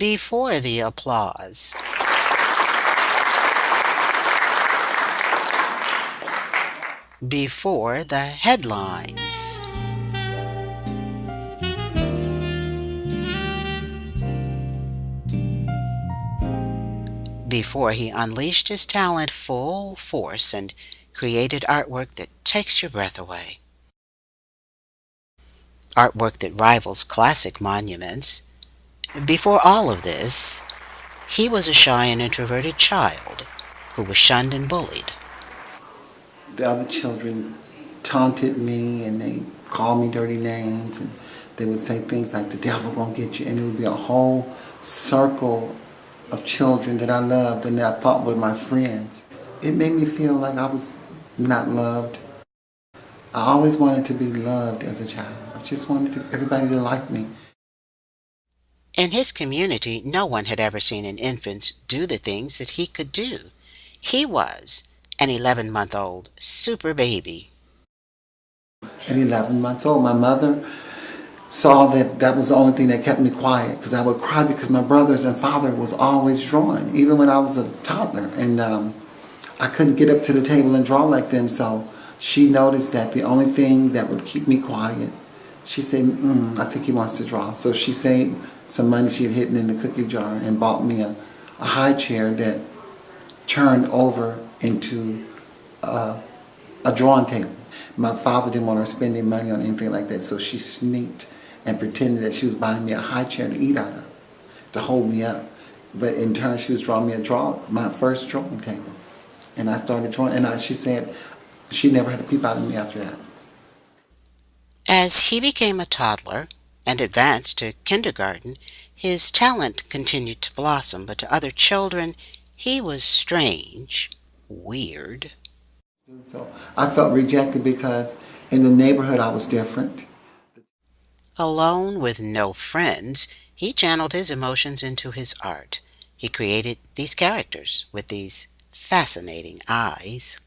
before the applause. Before the headlines. Before he unleashed his talent full force and created artwork that takes your breath away. Artwork that rivals classic monuments. Before all of this, he was a shy and introverted child who was shunned and bullied. The other children taunted me and they called me dirty names and they would say things like, the devil gonna get you, and it would be a whole circle of children that I loved and that I thought were my friends. It made me feel like I was not loved. I always wanted to be loved as a child. I just wanted everybody to like me. In his community, no one had ever seen an infant do the things that he could do. He was an 11-month-old super baby. At 11 months old, my mother saw that was the only thing that kept me quiet, because I would cry because my brothers and father was always drawing, even when I was a toddler. And I couldn't get up to the table and draw like them, so she noticed that the only thing that would keep me quiet, she said, I think he wants to draw. So she saved some money she had hidden in the cookie jar and bought me a high chair that turned over into a drawing table. My father didn't want her spending money on anything like that, so she sneaked and pretended that she was buying me a high chair to eat out of, to hold me up. But in turn, she was drawing me my first drawing table. And I started drawing, and she said she never had a peep out of me after that. As he became a toddler and advanced to kindergarten, his talent continued to blossom, but to other children, he was strange, weird. So I felt rejected because in the neighborhood I was different. Alone with no friends, he channeled his emotions into his art. He created these characters with these fascinating eyes.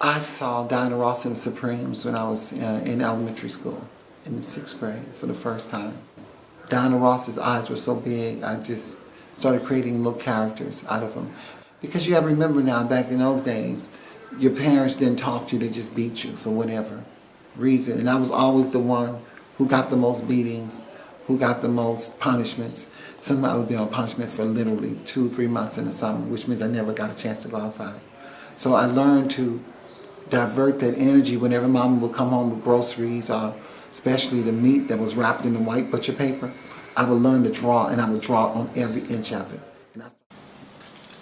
I saw Diana Ross and the Supremes when I was in elementary school, in the 6th grade, for the first time. Diana Ross's eyes were so big, I just started creating little characters out of them. Because you have to remember now, back in those days, your parents didn't talk to you, they just beat you for whatever reason. And I was always the one who got the most beatings, who got the most punishments. Sometimes I would be on punishment for literally 2-3 months in the summer, which means I never got a chance to go outside. So I learned to divert that energy whenever Mama would come home with groceries, or especially the meat that was wrapped in the white butcher paper. I would learn to draw, and I would draw on every inch of it.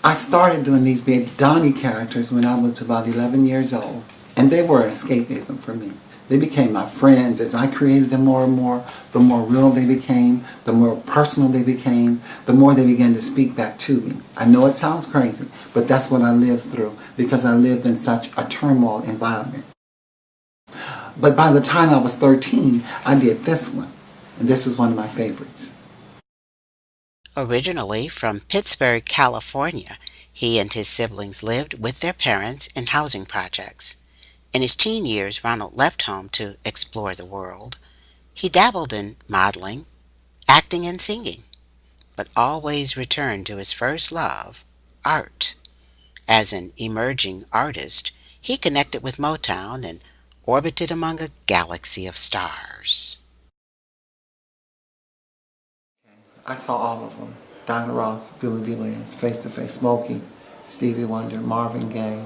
I started doing these big Donnie characters when I was about 11 years old, and they were escapism for me. They became my friends. As I created them more and more, the more real they became, the more personal they became, the more they began to speak back to me. I know it sounds crazy, but that's what I lived through, because I lived in such a turmoil environment. But by the time I was 13, I did this one, and this is one of my favorites. Originally from Pittsburgh, California, he and his siblings lived with their parents in housing projects. In his teen years, Ronald left home to explore the world. He dabbled in modeling, acting, and singing, but always returned to his first love, art. As an emerging artist, he connected with Motown and orbited among a galaxy of stars. I saw all of them. Diana Ross, Billy Dee Williams, Face to Face, Smokey, Stevie Wonder, Marvin Gaye,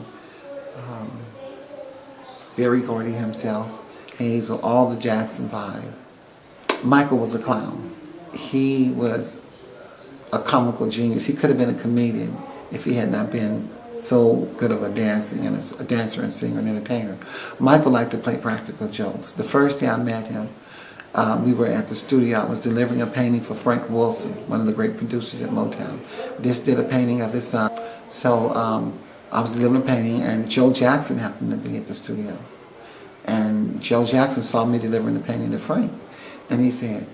Berry Gordy himself, Hazel, all the Jackson 5. Michael was a clown. He was a comical genius. He could have been a comedian if he had not been so good of a dancer and singer and entertainer. Michael liked to play practical jokes. The first day I met him, we were at the studio. I was delivering a painting for Frank Wilson, one of the great producers at Motown. This did a painting of his son. So I was delivering a painting, and Joe Jackson happened to be at the studio. And Joe Jackson saw me delivering the painting to Frank. And he said,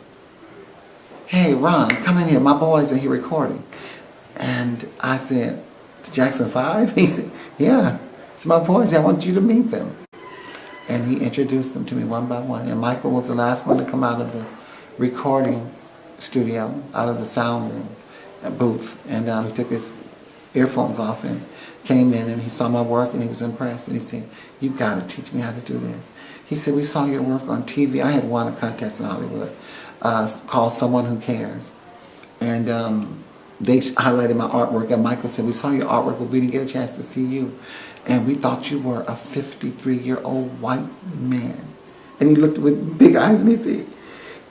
"Hey, Ron, come in here. My boys are here recording." And I said, "The Jackson 5? He said, "Yeah, it's my boys. I want you to meet them." And he introduced them to me one by one. And Michael was the last one to come out of the recording studio, out of the sound room, booth. And he took his earphones off and came in and he saw my work and he was impressed. And he said, "You got to teach me how to do this." He said, "We saw your work on TV." I had won a contest in Hollywood called Someone Who Cares. And they highlighted my artwork. And Michael said, "We saw your artwork, but we didn't get a chance to see you. And we thought you were a 53-year-old white man." And he looked with big eyes and he said,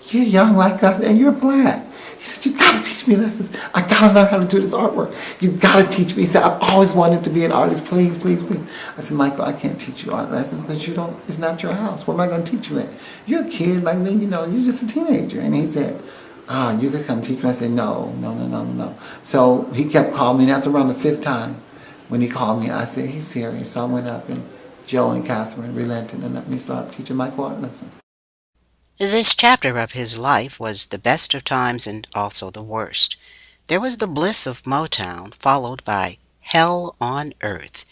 "You're young like us and you're black." He said, "You gotta teach me lessons. I gotta learn how to do this artwork. You gotta teach me." He said, "I've always wanted to be an artist. Please, please, please." I said, "Michael, I can't teach you art lessons because it's not your house. Where am I gonna teach you at? You're a kid like me, you're just a teenager." And he said, "You could come teach me." I said, "No, no, no, no, no." So he kept calling me, and after around the 5th time, when he called me, I said, "He's serious." So I went up, and Joe and Catherine relented and let me start teaching Michael art lessons. This chapter of his life was the best of times and also the worst. There was the bliss of Motown, followed by hell on earth.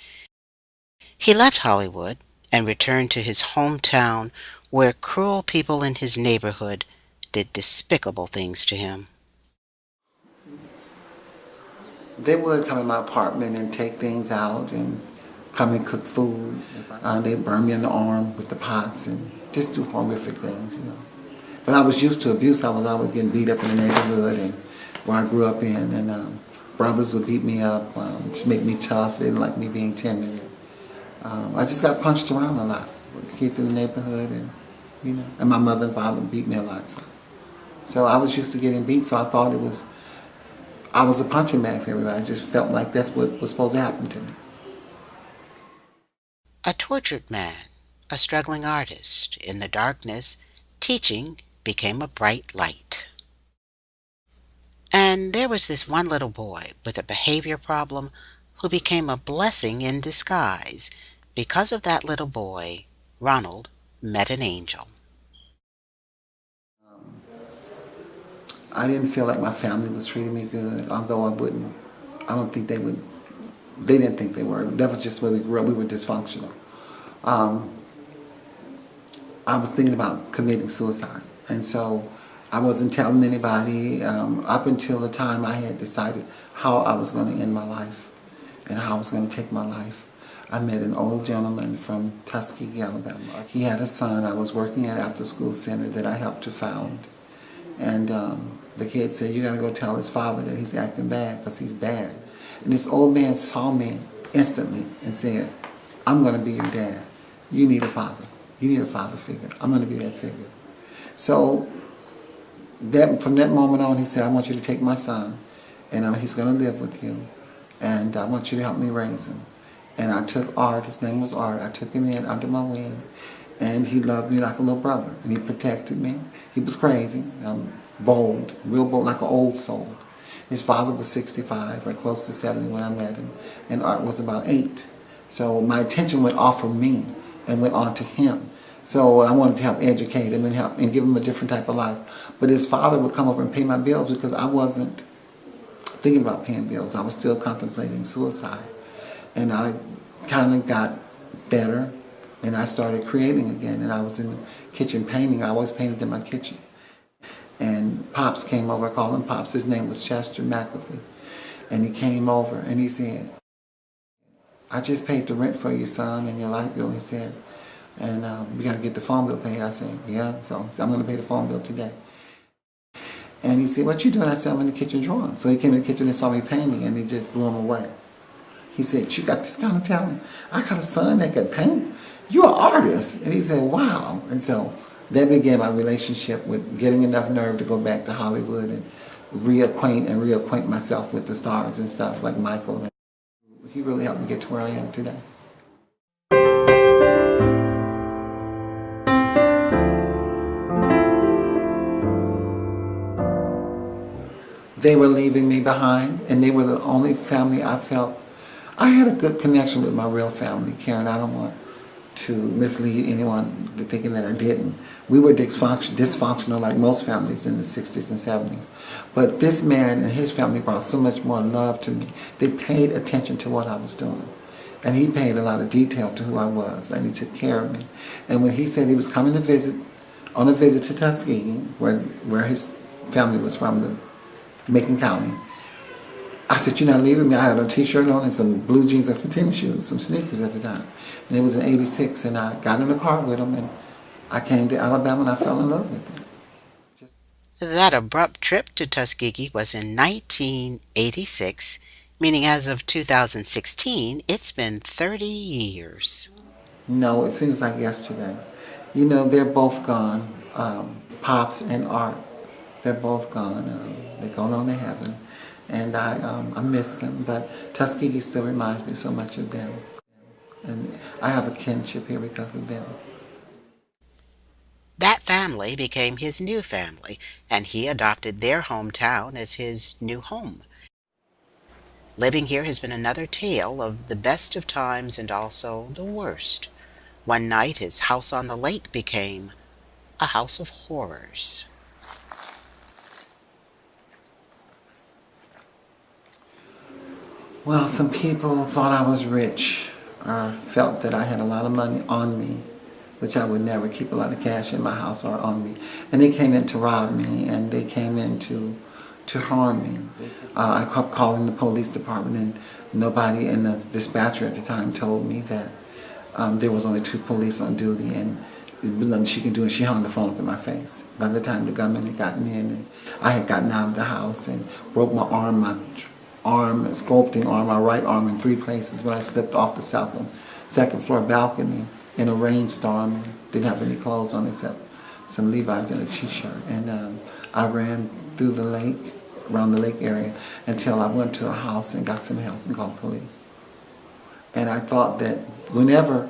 He left Hollywood and returned to his hometown where cruel people in his neighborhood did despicable things to him. They would come in my apartment and take things out and come and cook food. They'd burn me in the arm with the pots and just do horrific things. But I was used to abuse. I was always getting beat up in the neighborhood and where I grew up in. And brothers would beat me up, just make me tough. They didn't like me being timid. I just got punched around a lot with the kids in the neighborhood. And my mother and father beat me a lot. So I was used to getting beat, so I thought I was a punching bag for everybody. I just felt like that's what was supposed to happen to me. A tortured man, a struggling artist, in the darkness, teaching became a bright light. And there was this one little boy with a behavior problem who became a blessing in disguise. Because of that little boy, Ronald met an angel. I didn't feel like my family was treating me good, although I don't think they would. They didn't think they were. That was just where we grew up. We were dysfunctional. I was thinking about committing suicide, and so I wasn't telling anybody up until the time I had decided how I was going to end my life and how I was going to take my life. I met an old gentleman from Tuskegee, Alabama. He had a son. I was working at after-school center that I helped to found. And the kid said, "You got to go tell his father that he's acting bad because he's bad." And this old man saw me instantly and said, "I'm going to be your dad. You need a father. You need a father figure. I'm going to be that figure." So from that moment on, he said, "I want you to take my son, and he's going to live with you, and I want you to help me raise him." And I took Art. His name was Art. I took him in under my wing. And he loved me like a little brother, and he protected me. He was crazy, bold, real bold, like an old soul. His father was 65 or close to 70 when I met him, and Art was about 8. So my attention went off of me and went on to him. So I wanted to help educate him and give him a different type of life. But his father would come over and pay my bills because I wasn't thinking about paying bills. I was still contemplating suicide. And I kind of got better. And I started creating again, and I was in the kitchen painting. I always painted in my kitchen. And Pops came over. I called him Pops. His name was Chester McAfee. And he came over, and he said, "I just paid the rent for your son and your light bill," he said. "And we got to get the phone bill paid." I said, "Yeah." So he said, "I'm going to pay the phone bill today." And he said, "What you doing?" I said, "I'm in the kitchen drawing." So he came in the kitchen and saw me painting, and it just blew him away. He said, "You got this kind of talent? I got a son that could paint. You're an artist." And he said, "Wow." And so that began my relationship with getting enough nerve to go back to Hollywood and reacquaint myself with the stars and stuff like Michael. He really helped me get to where I am today. They were leaving me behind, and they were the only family I felt. I had a good connection with my real family, Karen. I don't want to mislead anyone to thinking that I didn't. We were dysfunctional like most families in the 60s and 70s. But this man and his family brought so much more love to me. They paid attention to what I was doing. And he paid a lot of detail to who I was, and he took care of me. And when he said he was coming to visit, on a visit to Tuskegee, where his family was from, the Macon County, I said, "You're not leaving me." I had a T-shirt on and some blue jeans and some tennis shoes, some sneakers at the time. And it was in '86, and I got in the car with him, and I came to Alabama, and I fell in love with him. Just That abrupt trip to Tuskegee was in 1986, meaning as of 2016, it's been 30 years. no, it seems like yesterday. You know, they're both gone. Pops and Art, they're both gone. They're going on to heaven, and I miss them. But Tuskegee still reminds me so much of them, and I have a kinship here because of them. That family became his new family, and he adopted their hometown as his new home. Living here has been another tale of the best of times and also the worst. One night, his house on the lake became a house of horrors. Well, some people thought I was rich or felt that I had a lot of money on me, which I would never keep a lot of cash in my house or on me. And they came in to rob me, and they came in to harm me. I kept calling the police department, and nobody, and the dispatcher at the time told me that there was only 2 police on duty, and there was nothing she could do, and she hung the phone up in my face. By the time the gunman had gotten in, and I had gotten out of the house and broke my arm, sculpting arm, my right arm in 3 places when I slipped off the second floor balcony in a rainstorm. Didn't have any clothes on except some Levi's and a T-shirt. And I ran through the lake, around the lake area, until I went to a house and got some help and called police. And I thought that whenever,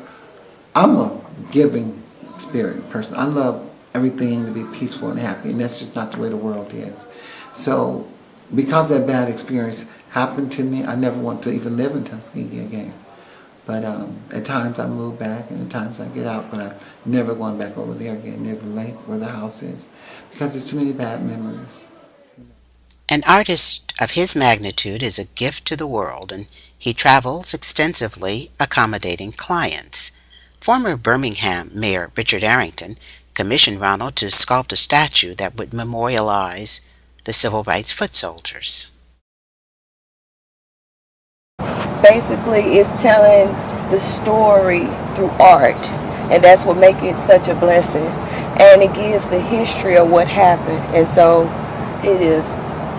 I'm a giving spirit person. I love everything to be peaceful and happy, and that's just not the way the world is. So because that bad experience happened to me, I never want to even live in Tuskegee again. But at times I move back, and at times I get out, but I'm never going back over there again, near the lake where the house is, because there's too many bad memories. An artist of his magnitude is a gift to the world, and he travels extensively accommodating clients. Former Birmingham Mayor Richard Arrington commissioned Ronald to sculpt a statue that would memorialize the civil rights foot soldiers. Basically, it's telling the story through art, and that's what makes it such a blessing. And it gives the history of what happened, and so it is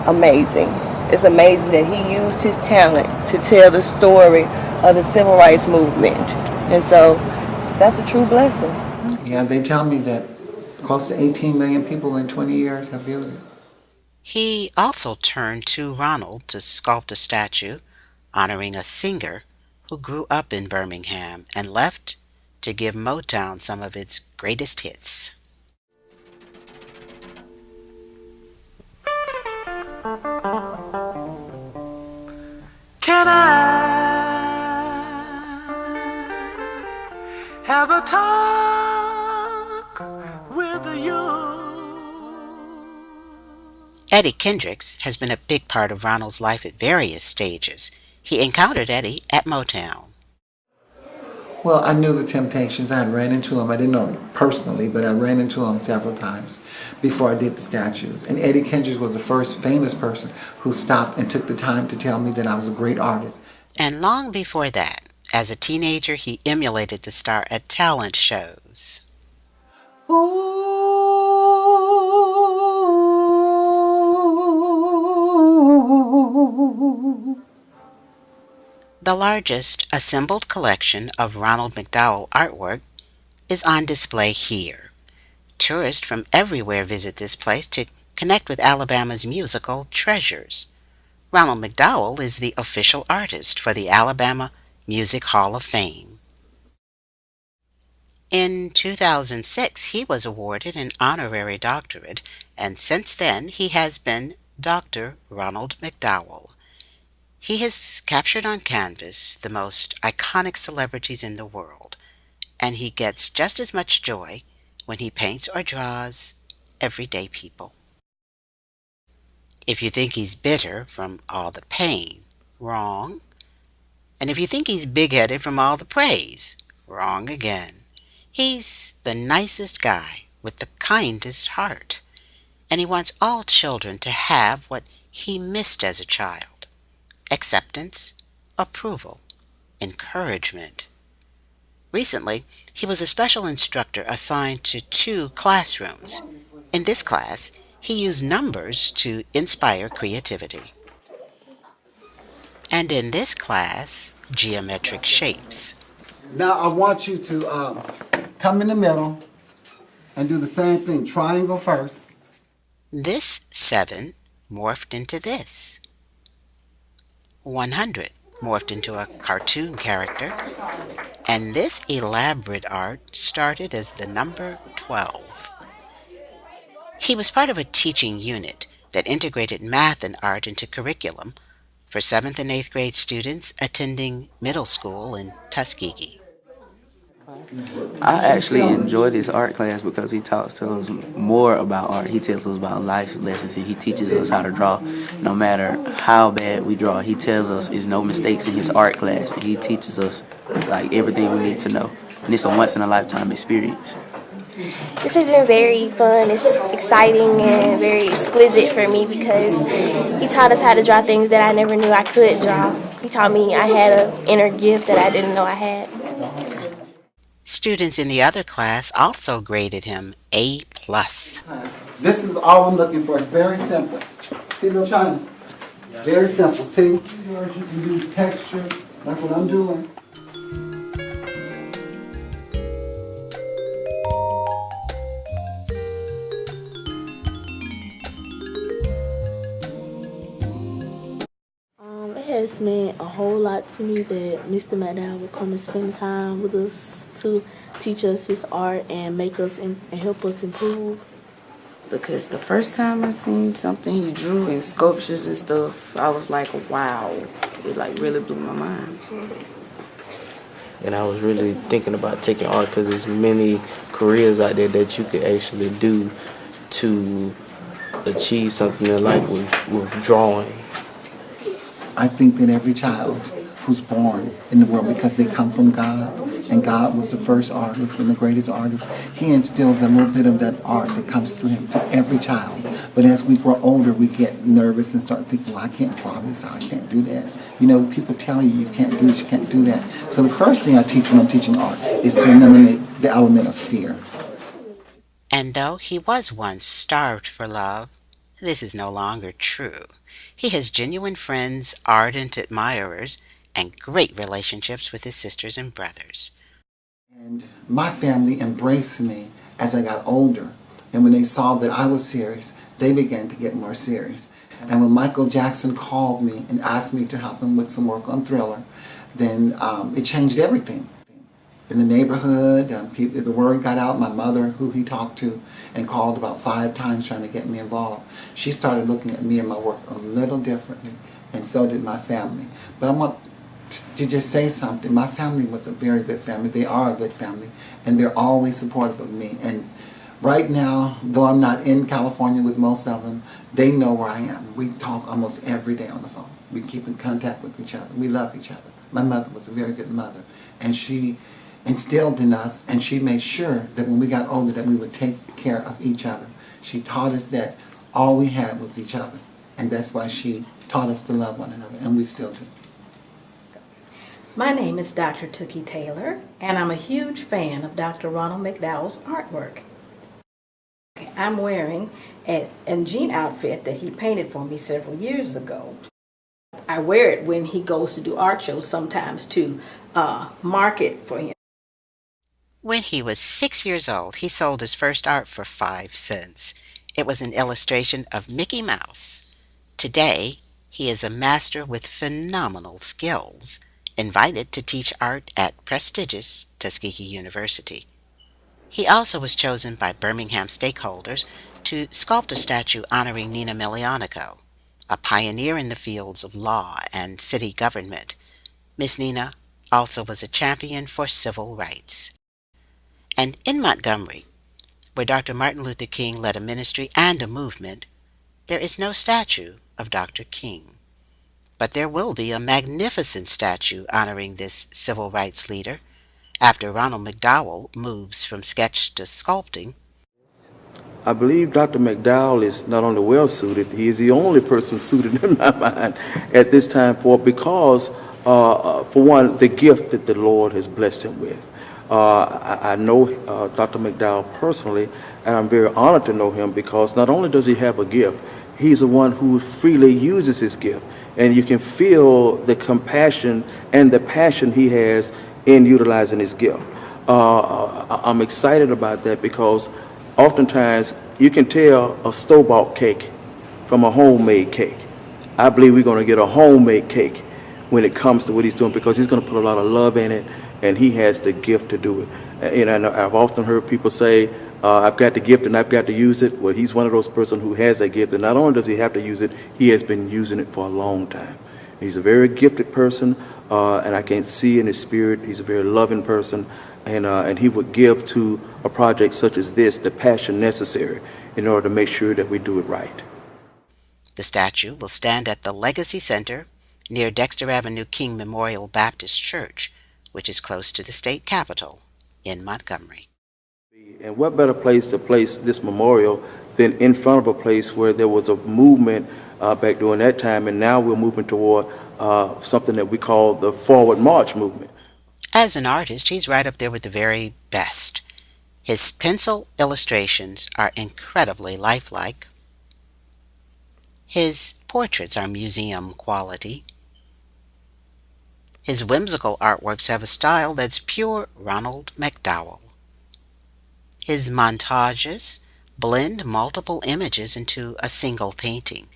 amazing. It's amazing that he used his talent to tell the story of the civil rights movement, and so that's a true blessing. Yeah, they tell me that close to 18 million people in 20 years have viewed it. He also turned to Ronald to sculpt a statue honoring a singer who grew up in Birmingham and left to give Motown some of its greatest hits. Can I have a talk with you? Eddie Kendricks has been a big part of Ronald's life at various stages. He encountered Eddie at Motown. Well, I knew the Temptations. I had ran into them. I didn't know them personally, but I ran into them several times before I did the statues. And Eddie Kendricks was the first famous person who stopped and took the time to tell me that I was a great artist. And long before that, as a teenager, he emulated the star at talent shows. Ooh. The largest assembled collection of Ronald McDowell artwork is on display here. Tourists from everywhere visit this place to connect with Alabama's musical treasures. Ronald McDowell is the official artist for the Alabama Music Hall of Fame. In 2006, he was awarded an honorary doctorate, and since then he has been Dr. Ronald McDowell. He has captured on canvas the most iconic celebrities in the world, and he gets just as much joy when he paints or draws everyday people. If you think he's bitter from all the pain, wrong. And if you think he's big-headed from all the praise, wrong again. He's the nicest guy with the kindest heart, and he wants all children to have what he missed as a child: acceptance, approval, encouragement. Recently, he was a special instructor assigned to 2 classrooms. In this class, he used numbers to inspire creativity. And in this class, geometric shapes. Now I want you to come in the middle and do the same thing. Triangle first. This 7 morphed into this. 100 morphed into a cartoon character. And this elaborate art started as the number 12. He was part of a teaching unit that integrated math and art into curriculum for 7th and 8th grade students attending middle school in Tuskegee. I actually enjoy this art class because he talks to us more about art. He tells us about life lessons. He teaches us how to draw. No matter how bad we draw, he tells us there's no mistakes in his art class. He teaches us like everything we need to know. And it's a once in a lifetime experience. This has been very fun. It's exciting and very exquisite for me because he taught us how to draw things that I never knew I could draw. He taught me I had an inner gift that I didn't know I had. Students in the other class also graded him A+. This is all I'm looking for. It's very simple. See, little China? Very simple. See? You can use texture, like what I'm doing. It has meant a whole lot to me that Mr. McDowell would come and spend time with us to teach us his art and make us and help us improve. Because the first time I seen something he drew in sculptures and stuff, I was like, wow. It like really blew my mind. And I was really thinking about taking art because there's many careers out there that you could actually do to achieve something in life with drawing. I think that every child who's born in the world, because they come from God, and God was the first artist and the greatest artist, he instills a little bit of that art that comes through him to every child. But as we grow older, we get nervous and start thinking, well, I can't draw this, I can't do that. You know, people tell you can't do this, you can't do that. So the first thing I teach when I'm teaching art is to eliminate the element of fear. And though he was once starved for love, this is no longer true. He has genuine friends, ardent admirers, and great relationships with his sisters and brothers. And my family embraced me as I got older. And when they saw that I was serious, they began to get more serious. And when Michael Jackson called me and asked me to help him with some work on Thriller, then it changed everything. In the neighborhood, the word got out. My mother, who he talked to and called about 5 times trying to get me involved, she started looking at me and my work a little differently, and so did my family. But I want to just say something. My family was a very good family. They are a good family, and they're always supportive of me. And right now, though I'm not in California with most of them, they know where I am. We talk almost every day on the phone. We keep in contact with each other. We love each other. My mother was a very good mother, and she instilled in us, and she made sure that when we got older that we would take care of each other. She taught us that all we had was each other, and that's why she taught us to love one another, and we still do. My name is Dr. Tookie Taylor, and I'm a huge fan of Dr. Ronald McDowell's artwork. I'm wearing a jean outfit that he painted for me several years ago. I wear it when he goes to do art shows sometimes to market for him. When he was 6 years old, he sold his first art for 5 cents. It was an illustration of Mickey Mouse. Today, he is a master with phenomenal skills, invited to teach art at prestigious Tuskegee University. He also was chosen by Birmingham stakeholders to sculpt a statue honoring Nina Milianico, a pioneer in the fields of law and city government. Miss Nina also was a champion for civil rights. And in Montgomery, where Dr. Martin Luther King led a ministry and a movement, there is no statue of Dr. King. But there will be a magnificent statue honoring this civil rights leader after Ronald McDowell moves from sketch to sculpting. I believe Dr. McDowell is not only well suited, he is the only person suited in my mind at this time for one, the gift that the Lord has blessed him with. I know Dr. McDowell personally, and I'm very honored to know him because not only does he have a gift, he's the one who freely uses his gift. And you can feel the compassion and the passion he has in utilizing his gift. I'm excited about that because oftentimes you can tell a store-bought cake from a homemade cake. I believe we're going to get a homemade cake when it comes to what he's doing because he's going to put a lot of love in it, and he has the gift to do it. And I've often heard people say, I've got the gift and I've got to use it. Well, he's one of those persons who has that gift, and not only does he have to use it, he has been using it for a long time. He's a very gifted person, and I can see in his spirit he's a very loving person, and he would give to a project such as this the passion necessary in order to make sure that we do it right. The statue will stand at the Legacy Center near Dexter Avenue King Memorial Baptist Church, which is close to the state capitol in Montgomery. And what better place to place this memorial than in front of a place where there was a movement back during that time, and now we're moving toward something that we call the Forward March movement. As an artist, he's right up there with the very best. His pencil illustrations are incredibly lifelike. His portraits are museum quality. His whimsical artworks have a style that's pure Ronald McDowell. His montages blend multiple images into a single painting.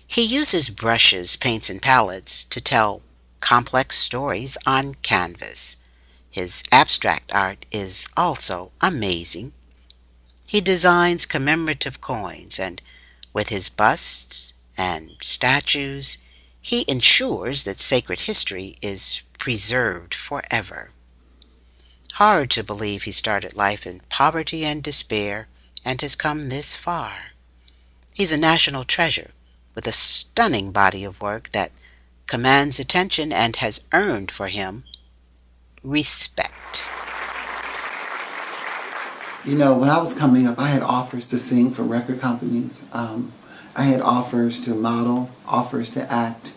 He uses brushes, paints, and palettes to tell complex stories on canvas. His abstract art is also amazing. He designs commemorative coins, and with his busts and statues, he ensures that sacred history is preserved forever. Hard to believe he started life in poverty and despair and has come this far. He's a national treasure with a stunning body of work that commands attention and has earned for him respect. You know, when I was coming up, I had offers to sing for record companies. I had offers to model, offers to act.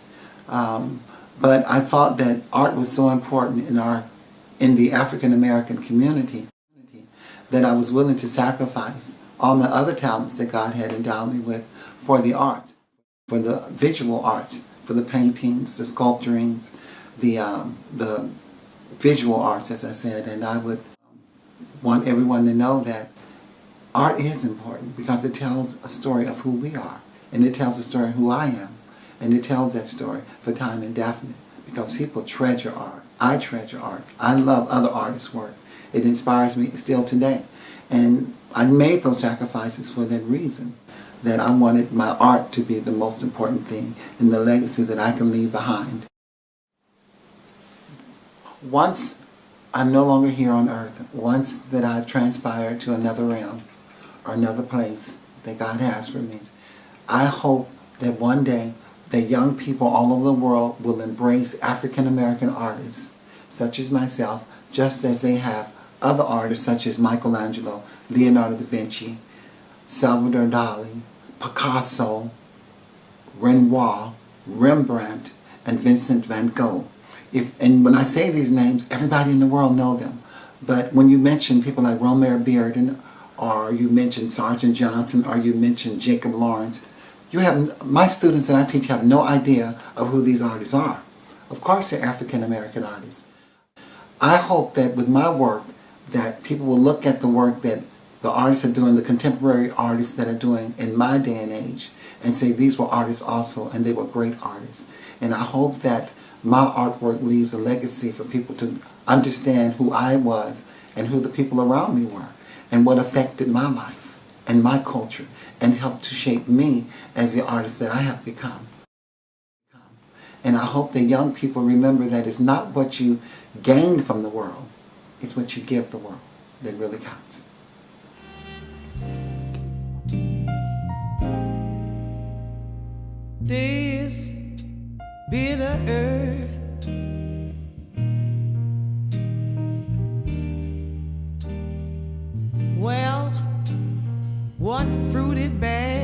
But I thought that art was so important in the African American community that I was willing to sacrifice all my other talents that God had endowed me with for the arts, for the visual arts, for the paintings, the sculpturings, the visual arts, as I said. And I would want everyone to know that art is important because it tells a story of who we are, and it tells a story of who I am, and it tells that story for time indefinite because people treasure art. I treasure art. I love other artists' work. It inspires me still today. And I made those sacrifices for that reason, that I wanted my art to be the most important thing in the legacy that I can leave behind. Once I'm no longer here on earth, once that I've transpired to another realm or another place that God has for me, I hope that one day that young people all over the world will embrace African American artists such as myself, just as they have other artists such as Michelangelo, Leonardo da Vinci, Salvador Dali, Picasso, Renoir, Rembrandt, and Vincent van Gogh. And when I say these names, everybody in the world know them. But when you mention people like Romare Bearden, or you mention Sergeant Johnson, or you mention Jacob Lawrence, my students that I teach have no idea of who these artists are. Of course they're African American artists. I hope that with my work, that people will look at the work that the artists are doing, the contemporary artists that are doing in my day and age, and say these were artists also, and they were great artists. And I hope that my artwork leaves a legacy for people to understand who I was and who the people around me were, and what affected my life and my culture, and helped to shape me as the artist that I have become. And I hope that young people remember that it's not what you gain from the world, it's what you give the world that really counts. This bitter earth. Well, what fruit it bears